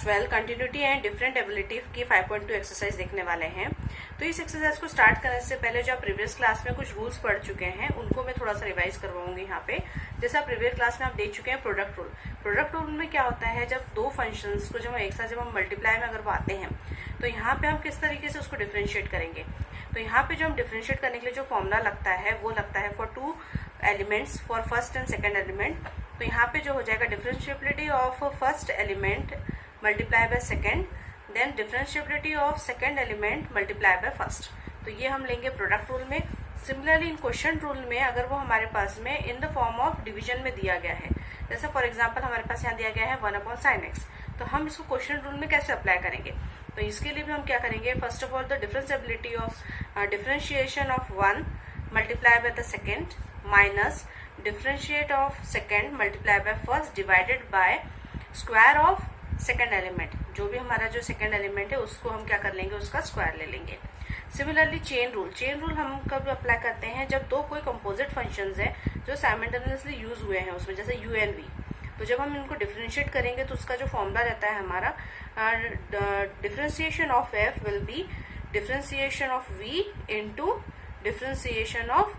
12 continuity and different ability की 5.2 exercise देखने वाले हैं। तो इस एक्सरसाइज को स्टार्ट करने से पहले जो आप प्रीवियस क्लास में कुछ रूल्स पढ़ चुके हैं उनको मैं थोड़ा सा रिवाइज करवाऊंगी यहाँ पे। जैसे आप प्रीवियस क्लास में आप देख चुके हैं प्रोडक्ट रूल। प्रोडक्ट रूल में क्या होता है, जब दो फंक्शंस को जब हम मल्टीप्लाई में अगर वो आते हैं तो यहाँ पे हम किस तरीके से उसको डिफ्रेंशिएट करेंगे। तो यहाँ पे जो हम डिफ्रेंशिएट करने के लिए जो फॉर्मूला लगता है वो लगता है for two elements, for first and second element. तो यहाँ पे जो हो जाएगा differentiability of first element multiply by second, then differentiability of second element multiply by first. तो ये हम लेंगे प्रोडक्ट रूल में। सिमिलरली इन क्वेश्चन रूल में अगर वो हमारे पास में in the form of division में दिया गया है, जैसे फॉर एग्जाम्पल हमारे पास यहाँ दिया गया है 1/sin x, तो हम इसको क्वेश्चन रूल में कैसे अप्लाई करेंगे। तो इसके लिए भी हम क्या करेंगे, first of all the differentiability of differentiation of 1 multiply by the second minus differentiate of second multiply by first divided by square of second element. जो भी हमारा जो सेकेंड एलिमेंट है उसको हम क्या कर लेंगे, उसका स्क्वायर ले लेंगे। सिमिलरली चेन रूल हम कब अप्लाई करते हैं, जब दो कोई कंपोजिट फंक्शंस है जो साइमल्टेनियसली यूज हुए हैं उसमें, जैसे u एंड v। तो जब हम इनको डिफरेंशिएट करेंगे तो उसका जो फॉर्मूला रहता है हमारा, differentiation of f will be differentiation of v into differentiation of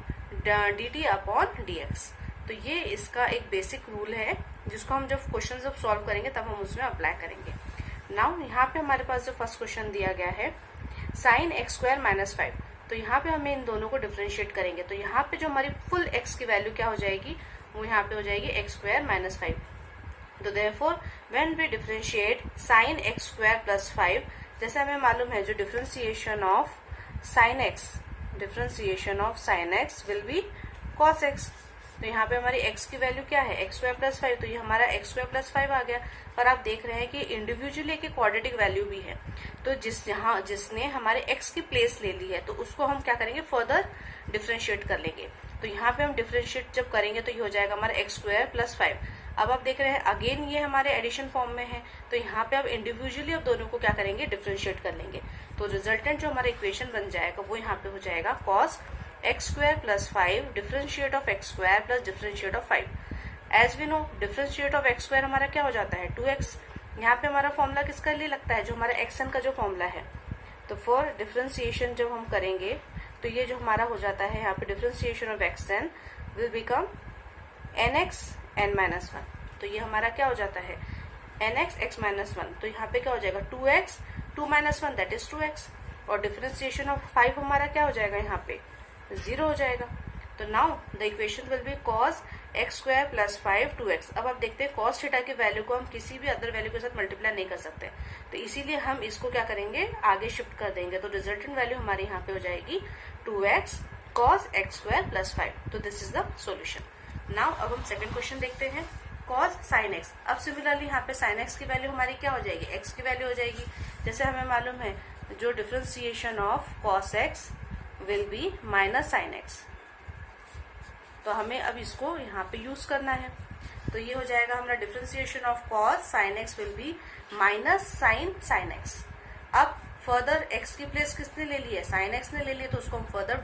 dt upon dx। तो ये इसका एक बेसिक रूल है जिसको हम जब क्वेश्चन जब सॉल्व करेंगे तब हम उसमें अप्लाई करेंगे। नाउ यहाँ पे हमारे पास जो फर्स्ट क्वेश्चन दिया गया है sin x² - 5, तो यहाँ पे हमें इन दोनों को डिफरेंशिएट करेंगे। तो यहाँ पे जो हमारी फुल x की वैल्यू क्या हो जाएगी, वो यहाँ पे हो जाएगी x² - 5। तो therefore when we differentiate sin x² + 5, जैसे हमें मालूम है जो differentiation of sin x will be cos x। तो यहाँ पे हमारी x की वैल्यू क्या है, x² + 5, तो ये हमारा x² + 5 आ गया। पर आप देख रहे हैं कि इंडिविजुअली एक क्वाड्रेटिक वैल्यू भी है, तो जिसने हमारे x की प्लेस ले ली है तो उसको हम क्या करेंगे, फर्दर डिफरेंशिएट कर लेंगे। तो यहाँ पे हम डिफरेंशिएट जब करेंगे तो ये हो जाएगा हमारा x² + 5। अब आप देख रहे हैं अगेन ये हमारे एडिशन फॉर्म में है, तो यहाँ पे अब इंडिविजुअली अब दोनों को क्या करेंगे, डिफरेंशिएट कर लेंगे। तो रिजल्टेंट जो हमारा इक्वेशन बन जाएगा वो यहाँ पे हो जाएगा cos x² + 5 differentiate of x² plus differentiate of 5। As we know differentiate of x² हमारा क्या हो जाता है 2x। यहाँ पे हमारा फॉर्मूला किसका लिए लगता है, जो हमारा xn का जो फॉर्मूला है। तो फॉर डिफरेंशिएशन जब हम करेंगे तो ये जो हमारा हो जाता है यहाँ पे differentiation of xn will become nx n - 1। तो ये हमारा क्या हो जाता है nx x - 1। तो यहाँ पे क्या हो जाएगा 2x 2 - 1 दैट इज 2x। और डिफरेंशिएशन ऑफ 5 हमारा क्या हो जाएगा, यहाँ पे 0 हो जाएगा। तो now the equation will be cos x² + 5 2x। अब आप देखते हैं cos थीटा की वैल्यू को हम किसी भी अदर वैल्यू के साथ मल्टीप्लाई नहीं कर सकते, तो इसीलिए हम इसको क्या करेंगे, आगे शिफ्ट कर देंगे। तो रिजल्टेंट वैल्यू हमारे यहाँ पे हो जाएगी 2x cos x² + 5। तो this is the solution. Now अब हम सेकंड क्वेश्चन देखते हैं, cos sin x। अब सिमिलरली यहाँ पे sin x की वैल्यू हमारी क्या हो जाएगी, x की वैल्यू हो जाएगी। जैसे हमें मालूम है जो differentiation of cos x will B -sin x, तो हमें अब इसको यहाँ पे यूज करना है। तो ये हो जाएगा हमारा differentiation of cos sin x will B -sin x। अब फर्दर x की प्लेस किसने ले ली है, sin x ने ले ली है, तो उसको हम फर्दर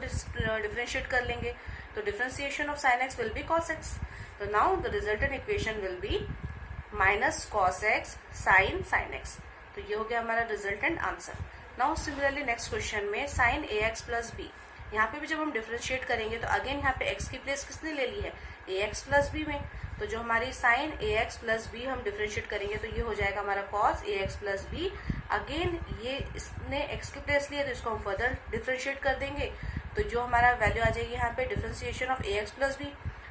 डिफरेंशिएट कर लेंगे। तो differentiation of sin x will be cos x। तो now the resultant equation will be -cos x sin x। तो ये हो गया हमारा resultant answer. Now similarly next question में sin ax + b, यहाँ पे भी जब हम डिफरेंशिएट करेंगे तो अगेन यहाँ पे x की प्लेस किसने ले ली है, ax + b में। तो जो हमारी sin ax + b हम डिफरेंशिएट करेंगे तो ये हो जाएगा हमारा cos ax + b। अगेन ये इसने x की प्लेस लिया तो इसको हम फर्दर डिफरेंशिएट कर देंगे। तो जो हमारा वैल्यू आ जाएगी यहाँ पे differentiation of ax + b।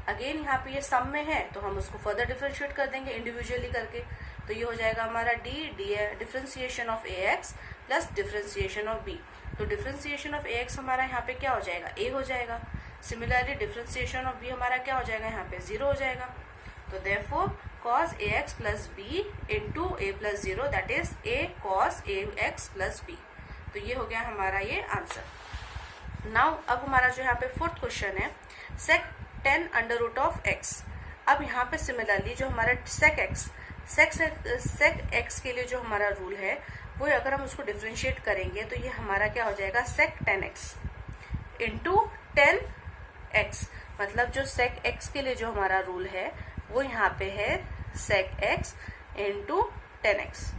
Again यहाँ पे ये सम में है तो हम उसको फर्दर डिफरेंशिएट कर देंगे इंडिविजुअली करके। तो ये हो जाएगा हमारा differentiation of ax plus differentiation of b। तो डिफरेंशिएशन ऑफ ax हमारा यहाँ पे क्या हो जाएगा, a हो जाएगा। सिमिलरली डिफरेंशिएशन ऑफ b हमारा क्या हो जाएगा, यहाँ पे 0 हो जाएगा। तो therefore cos ax + b into a + 0 that is a cos ax + b। तो ये हो गया हमारा ये आंसर। नाउ अब हमारा जो यहाँ पे फोर्थ क्वेश्चन है sec 10√x। अब यहाँ पे सिमिलरली जो हमारा sec x के लिए जो हमारा रूल है वो अगर हम उसको डिफरेंशिएट करेंगे तो ये हमारा क्या हो जाएगा sec 10x इंटू 10x। मतलब जो sec x के लिए जो हमारा रूल है वो यहाँ पे है sec x इंटू 10x।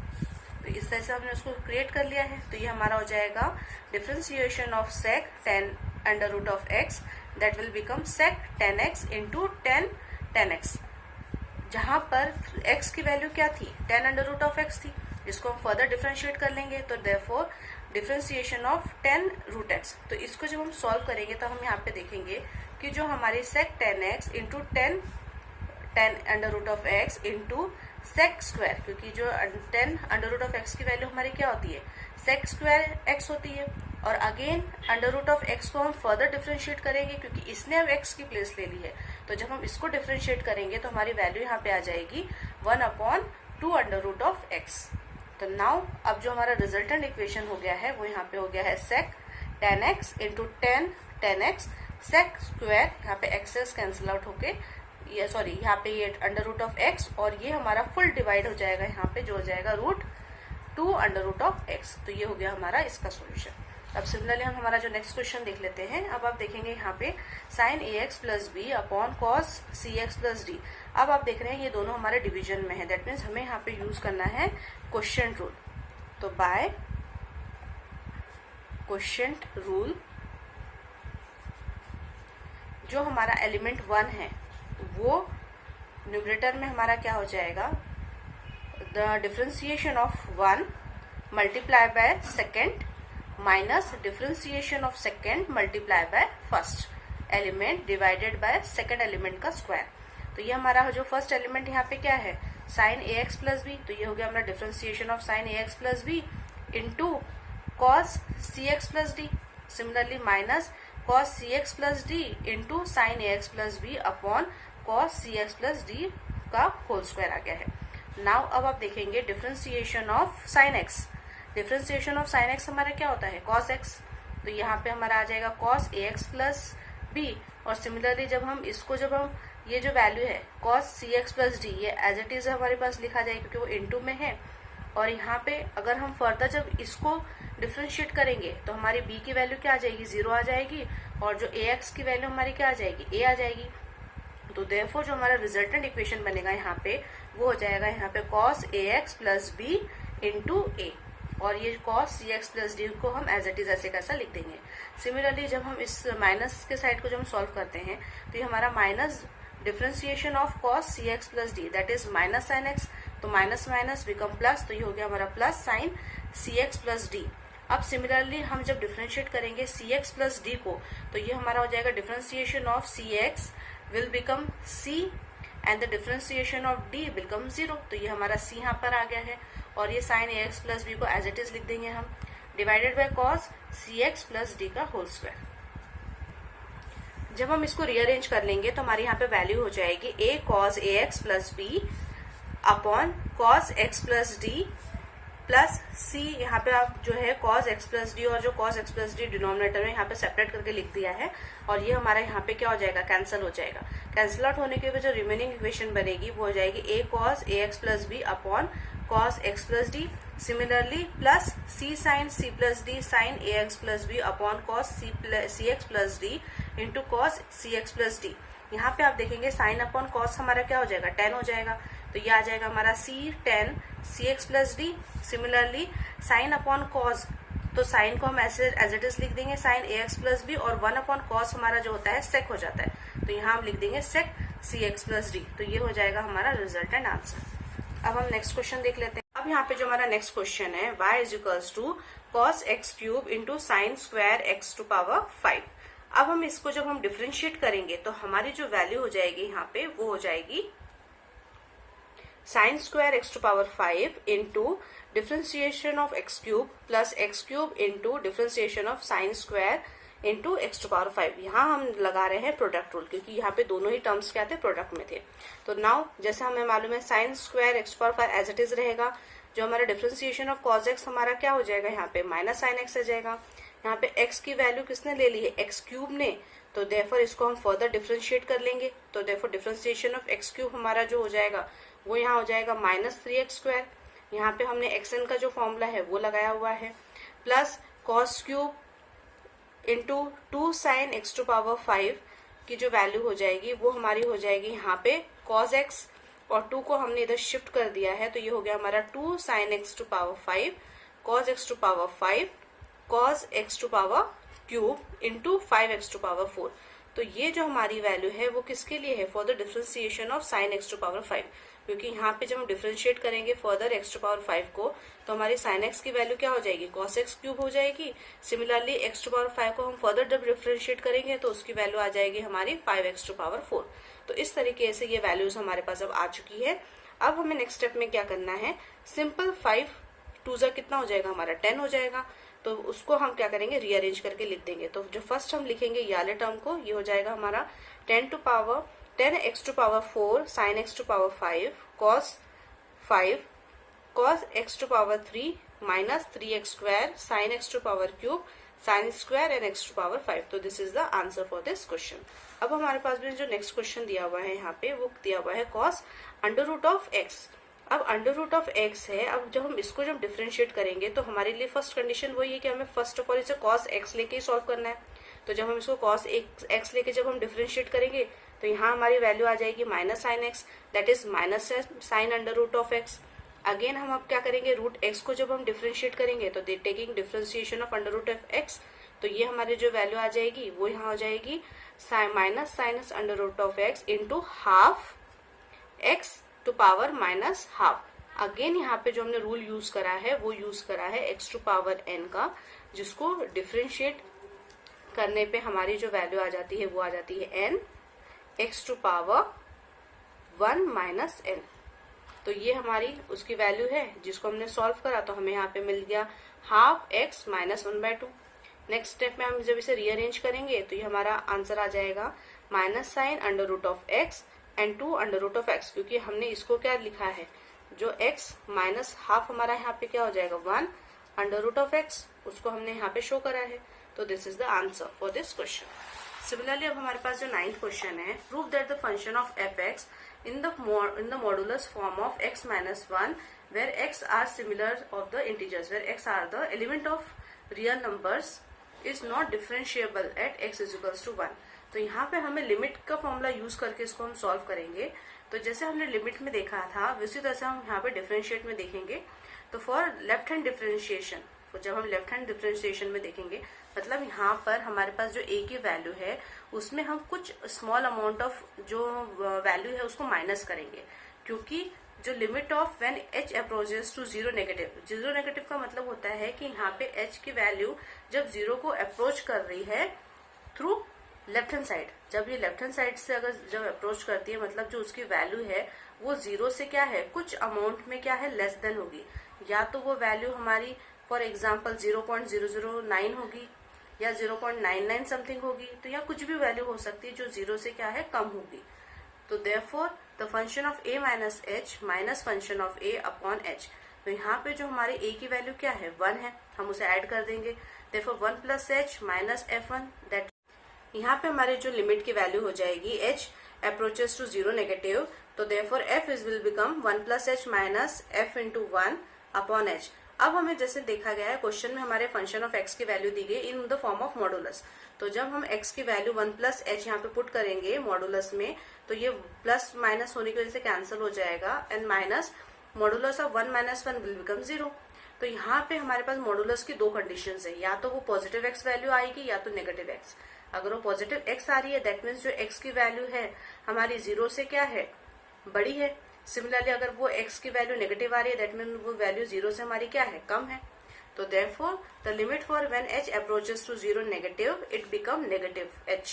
तो इस तरह से हमने उसको क्रिएट कर लिया है। तो ये हमारा हो जाएगा differentiation of sec 10 under root of x, that will become sec 10x into 10x, जहां पर x की वैल्यू क्या थी, 10 अंडर रूट ऑफ x थी, जिसको हम फर्दर डिफरेंशिएट कर लेंगे। तो therefore differentiation of 10 root x। तो इसको जब हम सॉल्व करेंगे तो हम यहाँ पे देखेंगे कि जो हमारी sec 10x into 10 under root of x into sec square, क्योंकि जो 10 अंडर रूट ऑफ x की वैल्यू हमारी क्या होती है, sec स्क्वायर x होती है। और again under root of x को हम फर्दर डिफरेंशिएट करेंगे क्योंकि इसने अब x की प्लेस ले ली है। तो जब हम इसको डिफरेंशिएट करेंगे तो हमारी वैल्यू यहाँ पे आ जाएगी 1/2 अंडर रूट ऑफ x। तो नाउ अब जो हमारा रिजल्टेंट इक्वेशन हो गया है वो यहाँ पे हो गया है sec 10x into 10x sec square, यहाँ पे एक्सेस कैंसिल आउट होके ये सॉरी यहाँ पे ये अंडर रूट ऑफ x और ये हमारा फुल डिवाइड हो जाएगा यहाँ पे, जो हो जाएगा √2 अंडर रूट ऑफ x। तो ये हो गया हमारा इसका सॉल्यूशन। अब सिमिलरली हम हमारा जो नेक्स्ट क्वेश्चन देख लेते हैं। अब आप देखेंगे यहाँ पे sin ax plus B upon cos cx plus D. अब आप देख रहे हैं ये दोनों हमारे डिवीजन में है, दैट मीन्स हमें यहाँ पे यूज करना है क्वोशिएंट रूल। तो बाय क्वोशिएंट रूल जो हमारा एलिमेंट 1 है वो न्यूमरेटर में हमारा क्या हो जाएगा, the differentiation of 1 multiply by second minus differentiation of second multiply by first element divided by second element का स्क्वायर। तो ये हमारा जो फर्स्ट एलिमेंट यहाँ पे क्या है, sin ax प्लस बी। तो ये हो गया हमारा differentiation of sin ax plus B into cos cx plus D. Similarly minus cos cx plus D into sin ax plus B upon cos cx plus D का whole square आ गया है। Now अब आप देखेंगे differentiation of sin x। Differentiation of sin x हमारा क्या होता है, cos x। तो यहाँ पे हमारा आ जाएगा cos ax प्लस बी। और सिमिलरली जब हम ये जो वैल्यू है cos cx प्लस डी, ये एज इट इज हमारे पास लिखा जाएगा क्योंकि वो इनटू में है। और यहाँ पे अगर हम फर्दर जब इसको डिफरेंशिएट करेंगे तो हमारी b की वैल्यू क्या आ जाएगी, 0 आ जाएगी। और जो ax की वैल्यू हमारी क्या आ जाएगी, a आ जाएगी। तो देयरफॉर जो हमारा रिजल्टेंट इक्वेशन बनेगा यहाँ पे वो हो जाएगा यहाँ पे cos ax plus B into A. और ये cos cx प्लस डी को हम एज इट इज ऐसे कैसा लिख देंगे। सिमिलरली जब हम इस माइनस के साइड को जब हम सॉल्व करते हैं तो ये हमारा minus differentiation of cos cx plus D, that is minus sin x। तो माइनस माइनस बिकम प्लस, तो ये हो गया हमारा plus sin cx plus D. अब सिमिलरली हम जब डिफरेंशिएट करेंगे cx प्लस डी को तो ये हमारा हो जाएगा differentiation of cx will become c and the differentiation of d will become 0। तो ये हमारा c यहाँ पर आ गया है और ये sin ax प्लस बी को एज इट इज लिख देंगे हम, divided by cos cx plus D का होल स्क्वायर। जब हम इसको रीअरेंज कर लेंगे तो हमारी यहाँ पे वैल्यू हो जाएगी a cos ax plus B upon cos x plus D plus c। यहाँ पे आप जो है cos x प्लस डी और जो cos x plus D denominator में यहाँ पे सेपरेट करके लिख दिया है। और ये हमारा यहाँ पे क्या हो जाएगा, कैंसिल हो जाएगा। कैंसिल आउट होने के बाद जो रिमेनिंग इक्वेशन बनेगी वो हो जाएगी a cos ax plus B upon cos x plus D. Similarly plus c sin c plus D sin ax plus B upon cos cx plus D into cos cx plus D. यहाँ पे आप देखेंगे sine upon cos हमारा क्या हो जाएगा, 10 हो जाएगा। तो ये आ जाएगा हमारा c 10 cx plus D. Similarly sine upon cos, तो साइन को हम ऐसे एज इट इज लिख देंगे साइन ax प्लस बी और 1 अपॉन कॉस हमारा जो होता है सेक हो जाता है। तो यहाँ हम लिख देंगे सेक cx प्लस डी। तो ये हो जाएगा हमारा रिजल्ट एंड आंसर। अब हम नेक्स्ट क्वेश्चन देख लेते हैं। अब यहाँ पे जो हमारा नेक्स्ट क्वेश्चन है y is equals to cos X cube into sine square X to power 5। अब हम इसको जब हम डिफरेंशिएट करेंगे तो हमारी जो वैल्यू हो जाएगी यहाँ पे वो हो जाएगी sine square X to power 5 into differentiation of X cube plus X cube into differentiation of sine square into X to power 5। यहाँ हम लगा रहे हैं प्रोडक्ट रूल क्योंकि यहाँ पे दोनों ही टर्म्स क्या थे, प्रोडक्ट में थे। तो नाउ जैसे हमें मालूम है sine square X to power 5 as it is रहेगा। जो हमारा डिफरेंशिएशन ऑफ कॉस एक्स हमारा क्या हो जाएगा, यहाँ पे माइनस साइन एक्स आ जाएगा। यहाँ पे एक्स की वैल्यू किसने ले ली है, एक्स क्यूब ने। तो देयरफॉर इसको हम फर्दर डिफरेंशिएट कर लेंगे। तो therefore differentiation of X cube हमारा जो हो जाएगा वो यहाँ हो जाएगा माइनस 3x स्क्वायर। यहाँ पे हमने xn का जो फॉर्मूला है वो लगाया हुआ है, plus cos cube into 2 sine X to power 5 की जो वैल्यू हो जाएगी वो हमारी हो जाएगी यहाँ पे cos x और 2 को हमने इधर शिफ्ट कर दिया है, तो ये हो गया हमारा 2 sin x to power 5 cos x to power 5 cos x to power cube into 5x to power 4। तो ये जो हमारी वैल्यू है वो किसके लिए है? For the differentiation of sin x to power 5, क्योंकि यहाँ पे जब हम डिफरेंशिएट करेंगे फर्दर x टू पावर 5 को, तो हमारी sin x की वैल्यू क्या हो जाएगी? cos x क्यूब हो जाएगी। सिमिलरली x टू पावर 5 को हम फर्दर जब डिफरेंशिएट करेंगे तो उसकी वैल्यू आ जाएगी हमारी 5x टू पावर 4। तो इस तरीके से ये वैल्यूज हमारे पास अब आ चुकी है। अब हमें नेक्स्ट स्टेप में क्या करना है? सिंपल 5 2 जा कितना हो जाएगा हमारा? 10 हो जाएगा। तो उसको हम क्या करेंगे? रीअरेंज करके लिख देंगे। तो जो फर्स्ट हम लिखेंगे ये वाले टर्म को, ये हो जाएगा हमारा 10x to power 4 sin x to power 5 cos x to power 3 minus 3x square sin x to power cube sin square and x to power 5। तो this is the answer for this question. अब हमारे पास भी जो next question दिया हुआ है यहाँ पे, वो दिया हुआ है cos under root of x। अब अंडर रूट ऑफ x है। अब जब हम इसको जब डिफरेंशिएट करेंगे तो हमारे लिए फर्स्ट कंडीशन वही है कि हमें फर्स्ट ऑफ ऑल इसे cos x लेके ही सॉल्व करना है। तो जब हम इसको cos x लेके जब हम डिफरेंशिएट करेंगे तो यहाँ हमारी वैल्यू आ जाएगी minus sine x, that is minus sine under root of x। Again हम अब क्या करेंगे? रूट x को जब हम डिफरेंशिएट करेंगे तो taking differentiation of under root of x, तो ये हमारी जो वैल्यू आ जाएगी वो यहाँ हो जाएगी minus sinus under root of x into half x to power minus half. Again यहाँ पे जो हमने रूल यूज करा है वो यूज करा है x टू पावर n का, जिसको डिफरेंशिएट करने पे हमारी जो वैल्यू आ जाती है वो आ जाती है n x to power 1 minus n। तो ये हमारी उसकी वैल्यू है जिसको हमने सॉल्व करा, तो हमें यहाँ पे मिल गया half x minus 1/2। Next step में हम जब इसे रीअरेंज करेंगे तो ये हमारा आंसर आ जाएगा minus sine under root of x and 2 under root of x, क्योंकि हमने इसको क्या लिखा है? जो x माइनस हाफ हमारा यहाँ पे क्या हो जाएगा? 1 अंडर रूट ऑफ x, उसको हमने यहाँ पे शो करा है। तो this is the answer for this question. Similarly अब हमारे पास जो 9th क्वेश्चन है, prove that the function of fx in the modulus form of x minus 1 where x are similar of the integers, where x are the element of real numbers is not differentiable at x is equals to 1। तो यहाँ पे हमें limit का formula use करके इसको हम solve करेंगे। तो जैसे हमने लिमिट में देखा था उसी तरह से हम यहाँ पे डिफरेंशिएट में देखेंगे। तो फॉर लेफ्ट हैंड डिफरेंशिएशन, जब हम लेफ्ट हैंड डिफरेंशिएशन में देखेंगे, मतलब यहाँ पर हमारे पास जो a की वैल्यू है उसमें हम कुछ स्मॉल अमाउंट ऑफ जो वैल्यू है उसको माइनस करेंगे, क्योंकि जो limit of when h approaches to zero negative का मतलब होता है कि यहाँ पे h की वैल्यू जब जीरो को अप्रोच कर रही है थ्रू लेफ्ट हैंड साइड, जब ये लेफ्ट हैंड साइड से अगर जब अप्रोच करती है, मतलब जो उसकी वैल्यू है वो जीरो से क्या है, कुछ अमाउंट में क्या है, लेस देन होगी। या तो वो वैल्यू हमारी फॉर एग्जाम्पल 0.009 होगी या 0.99 समथिंग होगी, तो यहाँ कुछ भी वैल्यू हो सकती है जो जीरो से क्या है, कम होगी। तो therefore the function of a minus h minus function of a upon h, तो यहाँ पे जो हमारे a की वैल्यू क्या है, 1 है, हम उसे ऐड कर देंगे। Therefore 1 plus h minus f1, that यहाँ पे हमारे जो लिमिट की वैल्यू हो जाएगी h approaches to zero negative, तो therefore f is will become 1 plus h minus f into 1 upon h। अब हमें जैसे देखा गया है क्वेश्चन में हमारे फंक्शन ऑफ x की वैल्यू दी गई इन द फॉर्म ऑफ मॉडुलस। तो जब हम x की वैल्यू 1 प्लस h यहाँ पे पुट करेंगे मॉडुलस में, तो ये प्लस माइनस होने की वजह से कैंसिल हो जाएगा and minus modulus of 1 minus 1 will become 0। तो यहाँ पे हमारे पास मॉडुलस की दो कंडीशन है, या तो वो पॉजिटिव x वैल्यू आएगी या तो नेगेटिव x। अगर वो पॉजिटिव x आ रही है दैट मीन्स जो x की वैल्यू है हमारी जीरो से क्या है, बड़ी है। सिमिलरली अगर वो x की वैल्यू नेगेटिव आ रही है दैट मीन वो वैल्यू जीरो से हमारी क्या है, कम है। तो therefore the limit for when h approaches to zero negative it become negative h,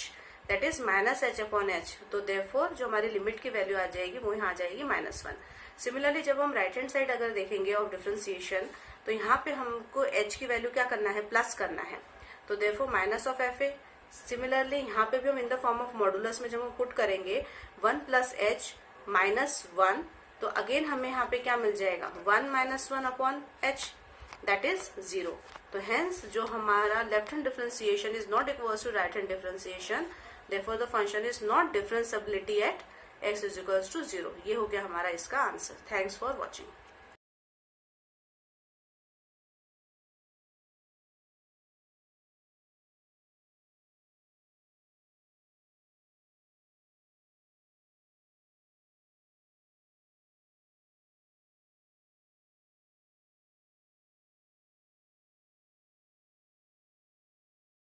that is minus h upon h। तो देयरफॉर जो हमारी लिमिट की वैल्यू आ जाएगी वो यहाँ आ जाएगी -1। सिमिलरली जब हम राइट हैंड साइड अगर देखेंगे ऑफ डिफरेंशिएशन, तो यहाँ पे हमको h की वैल्यू क्या करना है, प्लस करना है। तो therefore minus of fa। Similarly यहाँ पे भी हम इन द फॉर्म ऑफ मॉडुलस में जब हम पुट करेंगे 1 प्लस h माइनस 1, तो अगेन हमें यहाँ पे क्या मिल जाएगा, 1 minus 1 upon h, that is 0। तो हेंस जो हमारा left hand differentiation is not equals to right hand differentiation, therefore the function is not differentiability at x is equals to 0। ये हो गया हमारा इसका आंसर। Thanks for watching.